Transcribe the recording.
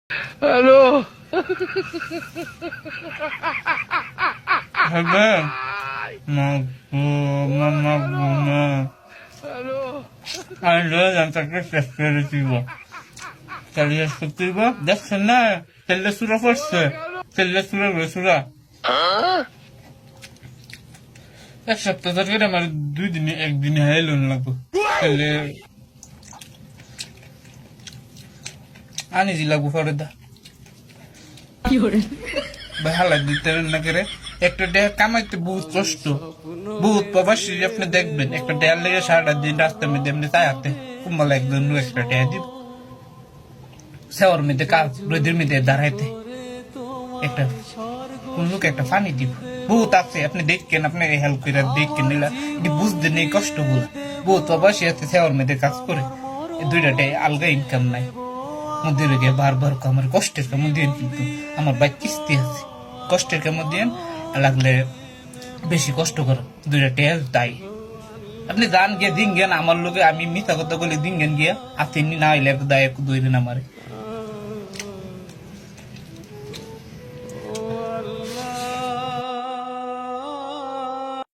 Hello. হবে মাগো মাগো না হ্যালো। আমি লয়ে যান তাকে শেষ করে দিব তাহলে শেষ করতে দিব দেখছেন না তেলে সুরা পড়ছে তেলে সুরা সুরা এক সপ্তাহ ধরে আমার 2 দিনে একদিনে হাইলুন লাগবো তাহলে আনি জি লাগবো পরে দা ভালো দিতে না করে একটা ডে কামাইতে বহুত কষ্ট বহুত প্রবাসী আপনি দেখবেন একটা ডেয়ার লেগে সারাটা দিন রাস্তার মধ্যে এমনি চায়াতে কুম্বাল একজন একটা ডেয়া দিব সেওয়ার মধ্যে কাজ রোদের মধ্যে দাঁড়াইতে একটা কোন লোক একটা পানি দিব বহুত আছে আপনি দেখেন আপনি হেল্প করে দেখেন নিলা বুঝতে নেই কষ্ট গুলা বহুত প্রবাসী আছে সেওয়ার মধ্যে কাজ করে দুইটা ডে আলগা ইনকাম নাই মধ্যে গিয়ে বারবার আমার কষ্টের কামড় দিয়ে কিন্তু আমার বাইক কিস্তি আছে কষ্টের কামড় দিয়ে লাগলে বেশি কষ্ট করো দুইটা টেল তাই আপনি যান গিয়ে দিন গেন আমার লোকে আমি মিথ্যা কথা বলে দিন গেন গিয়া আপনি না হইলে দায় 2 দিন আমার